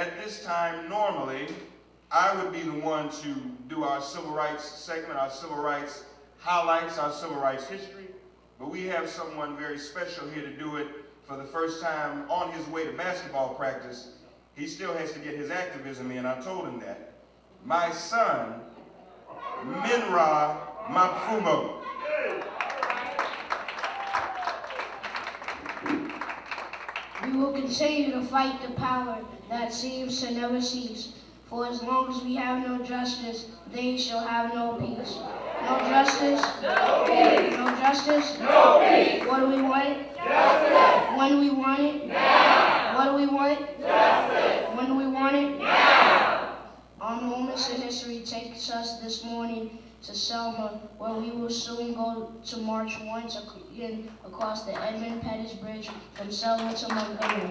at this time, normally, I would be the one to do our civil rights segment, our civil rights highlights, our civil rights history. But we have someone very special here to do it for the first time on his way to basketball practice. He still has to get his activism in. I told him that. My son, Menra Mapfumo. We will continue to fight the power that seems to never cease. For as long as we have no justice, they shall have no peace. No justice, no peace. No justice, no peace. What do we want? Justice. When do we want it? Now. What do we want? Justice. When do we want it? Now. Our moments in history takes us this morning to Selma, where we will soon go to March 1 across the Edmund Pettus Bridge from Selma to Montgomery.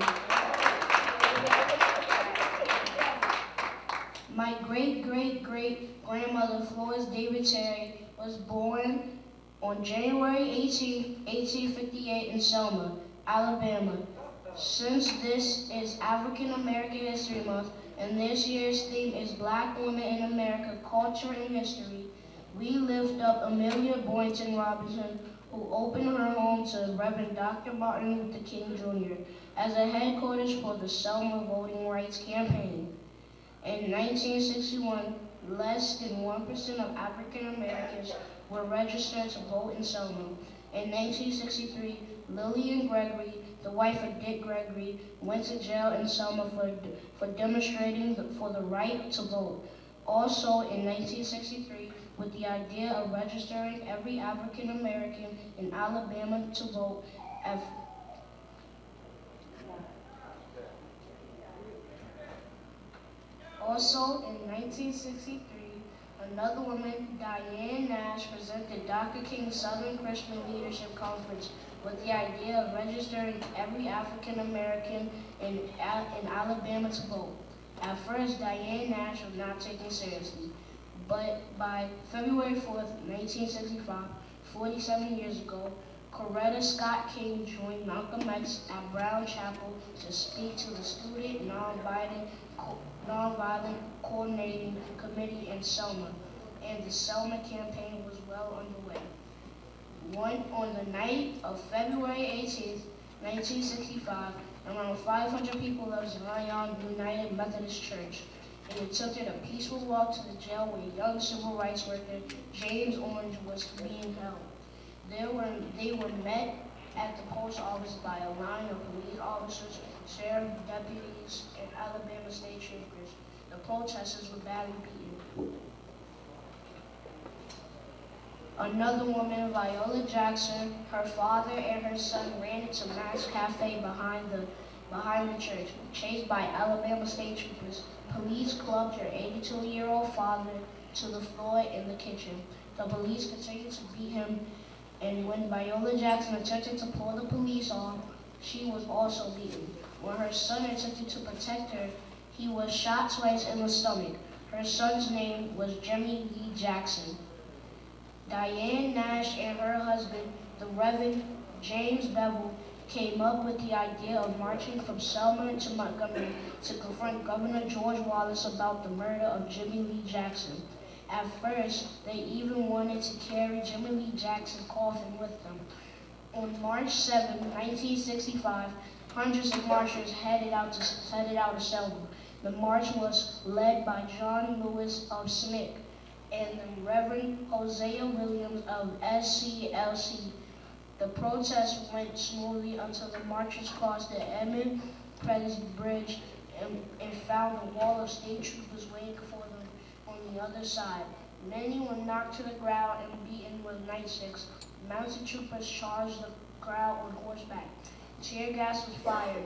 My great-great-great-grandmother, Florence David Terry, was born on January 18, 1858 in Selma, Alabama. Since this is African American History Month and this year's theme is Black Women in America, Culture and History, we lift up Amelia Boynton Robinson, who opened her home to Reverend Dr. Martin Luther King Jr. as a headquarters for the Selma Voting Rights Campaign. In 1961, less than 1% of African Americans were registered to vote in Selma. In 1963, Lillian Gregory, the wife of Dick Gregory, went to jail in Selma for demonstrating for the right to vote. Also in 1963, with the idea of registering every African American in Alabama to vote, also in 1963, another woman, Diane Nash, presented Dr. King's Southern Christian Leadership Conference with the idea of registering every African American in Alabama to vote. At first, Diane Nash was not taken seriously, but by February 4th, 1965, 47 years ago, Coretta Scott King joined Malcolm X at Brown Chapel to speak to the Student Nonviolent Coordinating Committee in Selma, and the Selma campaign was well underway. On the night of February 18th, 1965, around 500 people left Zion United Methodist Church and attempted a peaceful walk to the jail where young civil rights worker James Orange was being held. They were met at the post office by a line of police officers, sheriff deputies, and Alabama state troopers. The protesters were badly beaten. Another woman, Viola Jackson, her father and her son ran into Matt's Cafe behind the church. Chased by Alabama state troopers, police clubbed her 82-year-old father to the floor in the kitchen. The police continued to beat him, and when Viola Jackson attempted to pull the police off, she was also beaten. When her son attempted to protect her, he was shot twice in the stomach. Her son's name was Jimmy Lee Jackson. Diane Nash and her husband, the Reverend James Bevel, came up with the idea of marching from Selma to Montgomery to confront Governor George Wallace about the murder of Jimmy Lee Jackson. At first, they even wanted to carry Jimmy Lee Jackson's coffin with them. On March 7, 1965, hundreds of marchers headed out to Selma. The march was led by John Lewis of SNCC and the Reverend Hosea Williams of SCLC. The protest went smoothly until the marchers crossed the Edmund Pettus Bridge and found a wall of state troopers waiting for them on the other side. Many were knocked to the ground and beaten with nightsticks. Mounted troopers charged the crowd on horseback. Tear gas was fired.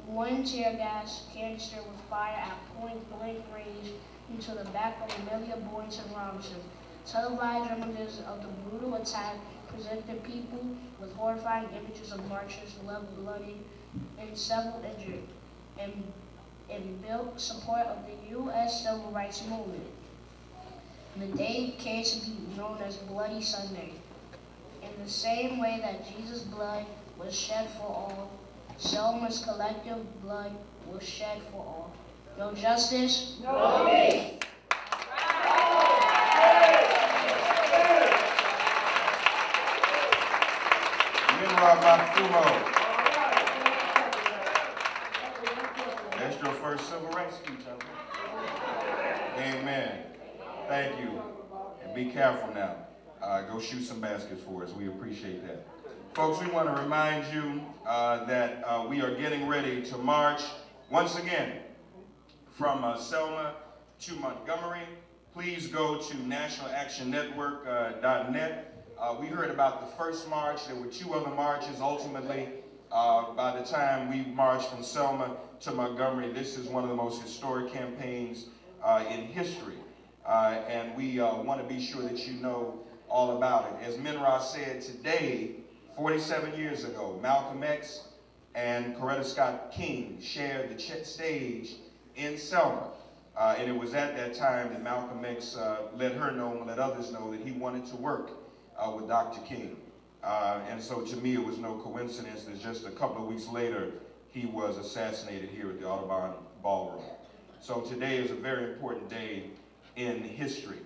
One tear gas canister was fired at point-blank range into the back of Amelia Boynton Robinson. Televised images of the brutal attack presented people with horrifying images of marchers left bloody and several injured, and built support of the U.S. Civil Rights Movement. The day came to be known as Bloody Sunday. In the same way that Jesus' blood was shed for all, Selma's collective blood was shed for all. No justice. No peace. Menra Mapfumo. That's your first civil rights speech, I think. Amen. Thank you. And be careful now. Go shoot some baskets for us. We appreciate that. Folks, we want to remind you that we are getting ready to march once again from Selma to Montgomery. Please go to nationalactionnetwork.net. We heard about the first march. There were 2 other marches. Ultimately, by the time we marched from Selma to Montgomery, this is one of the most historic campaigns in history. And we want to be sure that you know all about it. As Menra said, today, 47 years ago, Malcolm X and Coretta Scott King shared the stage in Selma. And it was at that time that Malcolm X let her know and let others know that he wanted to work with Dr. King. And so to me, it was no coincidence that just a couple of weeks later, he was assassinated here at the Audubon Ballroom. So today is a very important day in history.